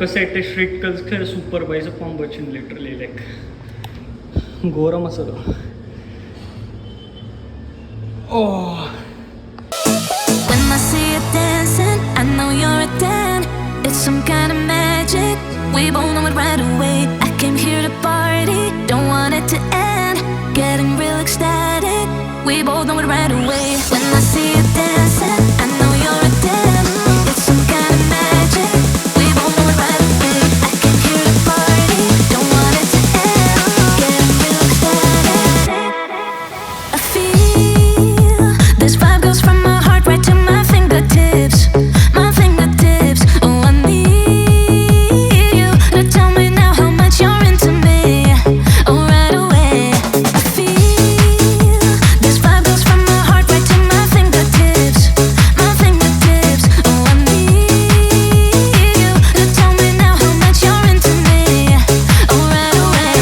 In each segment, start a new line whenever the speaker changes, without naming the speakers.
ఒక set straight కల్స్కి super bicep pump వచ్చింది లిటరలీ లైక్ ఘోరం అసలు. ఓ
When I see you dancing, I know you're a 10. It's some kind of magic. We both know it right away. I came here to party, don't want it to end. Getting real ecstatic. We both know it right away. When I see you dancing, I know you're a 10. It's some kind of magic. We both know it right away. I came here to party, don't want it to end. Getting real ecstatic. I feel this vibe goes from my heart right to my fingertips. My fingertips. Oh, I need you to tell me now how much you're into me. Oh, right away. I feel this vibe goes from my heart right to my fingertips. My fingertips. Oh, I need you to tell me now how much you're into me. Oh, right away.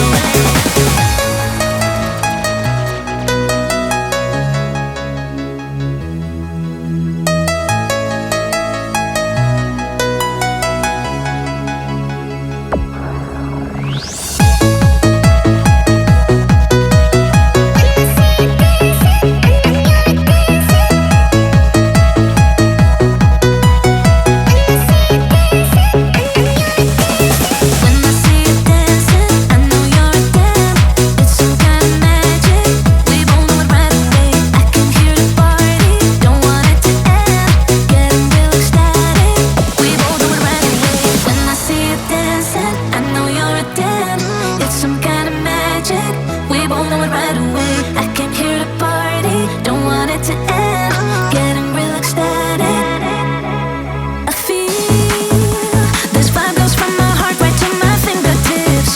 When I see you dancing, I know you're a 10. It's some kind of magic. We both know it right away. I came here to party, don't want it to end. Getting real ecstatic. We both know it right away. When I see you dancing, I know you're a 10. It's some kind of magic. We both know it right away. I came here to party, don't want it to end. Getting real ecstatic. I feel this vibe goes from my heart right to my fingertips.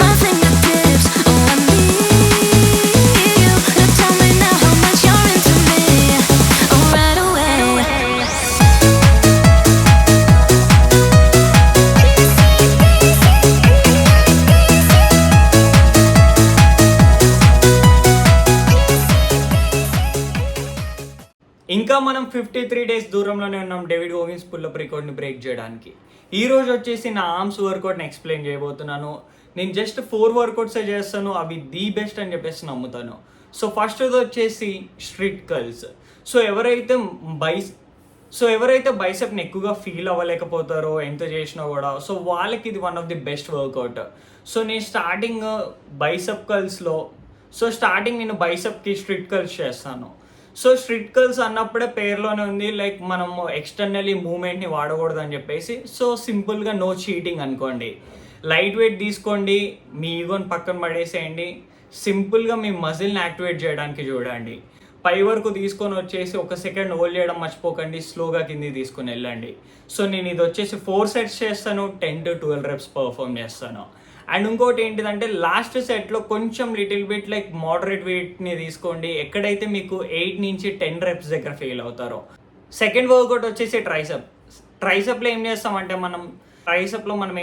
My fingertips. Oh, I need you to tell me now how much you're into me. Oh, right away.
ఇంకా మనం 53 days దూరంలోనే ఉన్నాం David ఓగిన్స్ pull-up రికార్డ్ని break చేయడానికి. ఈ రోజు వచ్చేసి నా arms వర్కౌట్ని explain చేయబోతున్నాను. నేను జస్ట్ 4 వర్కౌట్సే చేస్తాను, అవి ది బెస్ట్ అని చెప్పేసి నమ్ముతాను. సో ఫస్ట్ వచ్చేసి స్ట్రీట్ కర్ల్స్. సో ఎవరైతే బైసెప్ని ఎక్కువగా ఫీల్ అవ్వలేకపోతారో ఎంత చేసినా కూడా, సో వాళ్ళకి ఇది one of the best workout. So నేను స్టార్టింగ్ నేను బైసెప్కి స్ట్రీట్ కర్ల్స్ చేస్తాను. సో స్ట్రీట్ కర్ల్స్ అన్నప్పుడే పేరులోనే ఉంది లైక్ మనం ఎక్స్టర్నల్లీ మూమెంట్ని వాడకూడదు అని చెప్పేసి. సో సింపుల్గా నో చీటింగ్ అనుకోండి. లైట్ వెయిట్ తీసుకోండి, మీ ఈగోని పక్కన పడేసేయండి, సింపుల్గా మీ మజిల్ని యాక్టివేట్ చేయడానికి చూడండి. పై వరకు తీసుకొని వచ్చేసి 1 సెకండ్ హోల్డ్ చేయడం మర్చిపోకండి, స్లోగా కింది తీసుకొని వెళ్ళండి. సో నేను ఇది వచ్చేసి 4 సెట్స్ చేస్తాను, 10 to 12 reps పర్ఫామ్ చేస్తాను. అండ్ ఇంకోటి ఏంటిదంటే లాస్ట్ సెట్లో కొంచెం లిటిల్ బిట్ లైక్ మోడరేట్ వెయిట్ని తీసుకోండి, ఎక్కడైతే మీకు 8 నుంచి 10 reps దగ్గర ఫెయిల్ అవుతారో. సెకండ్ వర్కౌట్ వచ్చేసి ట్రైసెప్లో ఏం చేస్తామంటే మనం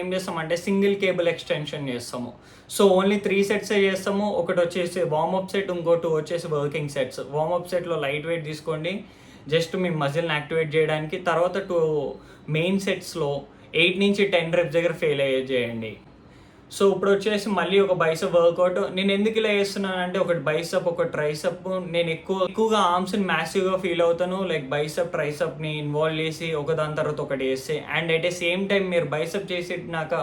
ఏం చేస్తామంటే సింగిల్ కేబుల్ ఎక్స్టెన్షన్ చేస్తాము. సో ఓన్లీ 3 సెట్సే చేస్తాము. ఒకటి వచ్చేసి వార్మప్ సెట్, ఇంకోటి వచ్చేసి వర్కింగ్ సెట్స్. వార్మప్ సెట్లో లైట్ వెయిట్ తీసుకోండి జస్ట్ మీ మజిల్ని యాక్టివేట్ చేయడానికి. తర్వాత 2 మెయిన్ సెట్స్లో 8 నుంచి 10 reps దగ్గర ఫెయిల్ చేయండి. సో ఇప్పుడు వచ్చేసి మళ్ళీ ఒక బైసెప్ వర్కౌట్. నేను ఎందుకు ఇలా చేస్తున్నానంటే ఒకటి బైసెప్, ఒక ట్రైసెప్. నేను ఎక్కువగా ఆర్మ్స్ని మ్యాసివ్గా ఫీల్ అవుతాను, లైక్ బైసెప్ ట్రైసెప్ని ఇన్వాల్వ్ చేసి ఒకదాని తర్వాత ఒకటి చేస్తే. And at a same time మీరు బైసెప్ చేసినాక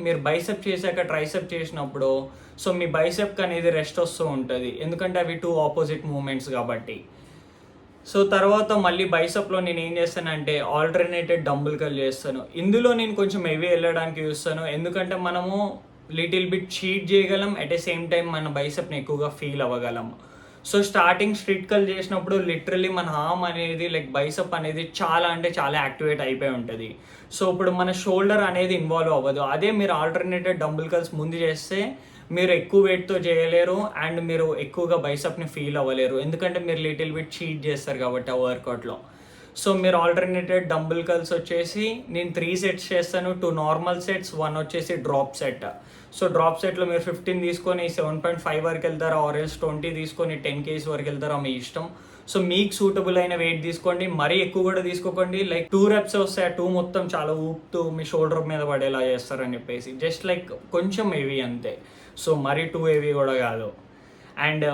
మీరు బైసెప్ చేశాక ట్రైసెప్ చేసినప్పుడు సో మీ బైసెప్కి అనేది రెస్ట్ వస్తూ ఉంటుంది, ఎందుకంటే అవి 2 ఆపోజిట్ మూమెంట్స్ కాబట్టి. సో తర్వాత మళ్ళీ బైసెప్లో నేను ఏం చేస్తానంటే ఆల్టర్నేటెడ్ డంబుల్ కర్ల్ చేస్తాను. ఇందులో నేను కొంచెం హెవీ వెళ్ళడానికి చూస్తాను, ఎందుకంటే మనము లిటిల్ బిట్ చీట్ చేయగలం, అట్ ఏ సేమ్ టైం మన బైసెప్ని ఎక్కువగా ఫీల్ అవ్వగలం. సో స్టార్టింగ్ స్ట్రీట్ కర్ల్ చేసినప్పుడు లిటరలీ మన ఆర్మ్ అనేది లైక్ బైసెప్ అనేది చాలా అంటే చాలా యాక్టివేట్ అయిపోయి ఉంటుంది. సో ఇప్పుడు మన షోల్డర్ అనేది ఇన్వాల్వ్ అవ్వదు. అదే మీరు ఆల్టర్నేటెడ్ డంబుల్ కర్ల్స్ ముందు చేస్తే మీరు ఎక్కువ వెయిట్తో చేయలేరు అండ్ మీరు ఎక్కువగా బైసెప్ని ఫీల్ అవ్వలేరు, ఎందుకంటే మీరు లిటిల్ బిట్ చీట్ చేస్తారు కాబట్టి ఆ వర్కౌట్లో. సో మీరు ఆల్టర్నేటెడ్ డంబుల్ కర్ల్స్ వచ్చేసి నేను 3 సెట్స్ చేస్తాను, 2 నార్మల్ సెట్స్, 1 వచ్చేసి డ్రాప్ సెట్. సో డ్రాప్ సెట్లో మీరు 15 తీసుకొని 7.5 వరకు వెళ్తారా, ఆరెల్స్ 20 తీసుకొని 10 kgs వరకు వెళ్తారా, మీ ఇష్టం. సో మీకు సూటబుల్ అయిన వెయిట్ తీసుకోండి, మరీ ఎక్కువ కూడా తీసుకోకండి. లైక్ 2 reps వస్తాయి, 2 మొత్తం చాలా ఊపుతూ మీ షోల్డర్ మీద పడేలా చేస్తారని చెప్పేసి జస్ట్ లైక్ కొంచెం హెవీ అంతే. సో మరీ 2 హెవీ కూడా కాదు. అండ్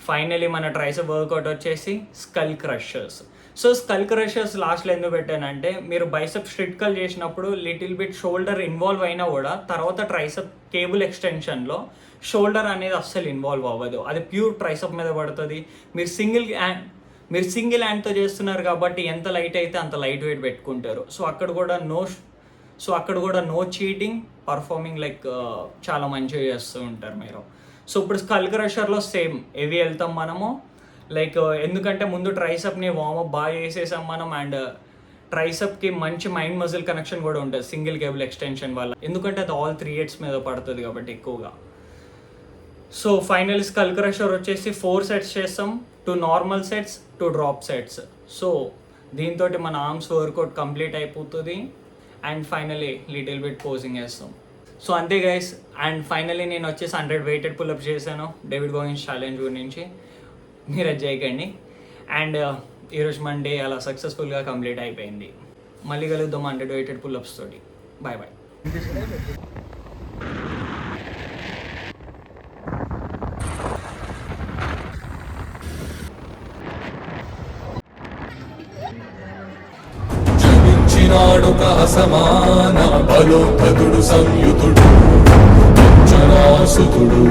ఫైనలీ మన ట్రైసెప్ వర్కౌట్ వచ్చేసి skull crushers. So skull crushers లాస్ట్లో ఎందుకు పెట్టానంటే మీరు బైసెప్ స్ట్రిట్ కల్ చేసినప్పుడు లిటిల్ బిట్ షోల్డర్ ఇన్వాల్వ్ అయినా కూడా తర్వాత ట్రైసెప్ కేబుల్ ఎక్స్టెన్షన్లో షోల్డర్ అనేది అస్సలు ఇన్వాల్వ్ అవ్వదు, అది ప్యూర్ ట్రైసెప్ మీద పడుతుంది. మీరు సింగిల్ హ్యాండ్తో చేస్తున్నారు కాబట్టి ఎంత లైట్ అయితే అంత లైట్ వెయిట్ పెట్టుకుంటారు. సో అక్కడ కూడా నో చీటింగ్, పర్ఫార్మింగ్ లైక్ చాలా మంచిగా చేస్తూ ఉంటారు మీరు. సో ఇప్పుడు స్కల్ క్రషర్లో సేమ్ హెవీ వెళ్తాం మనము. లైక్ ఎందుకంటే ముందు ట్రైసెప్ని వార్మప్ బాగా చేసేసాం మనం, అండ్ ట్రైసెప్కి మంచి మైండ్ మజిల్ కనెక్షన్ కూడా ఉంటుంది సింగిల్ కేబుల్ ఎక్స్టెన్షన్ వల్ల, ఎందుకంటే అది all 3 heads మీద పడుతుంది కాబట్టి ఎక్కువగా. సో ఫైనల్ స్కల్ క్రషర్ వచ్చేసి 4 sets చేస్తాం, 2 normal sets, 2 drop sets. So దీంతో మన ఆర్మ్స్ వర్కౌట్ కంప్లీట్ అయిపోతుంది. And finally little bit posing వేస్తాం. సో అంతే గైస్. అండ్ ఫైనలీ నేను వచ్చేసి 100 weighted pull-ups చేశాను డేవిడ్ గోగిన్స్ ఛాలెంజ్ గురించి, మీరు అది చేయకండి. అండ్ ఈరోజు మండే అలా సక్సెస్ఫుల్గా కంప్లీట్ అయిపోయింది. మళ్ళీ కలుద్దాం 100 weighted pull-ups తోటి. Bye bye.
జనించినాడొక అసమాన బలోద్ధతుడు సంయుతుడు అంజనాసుతుడు.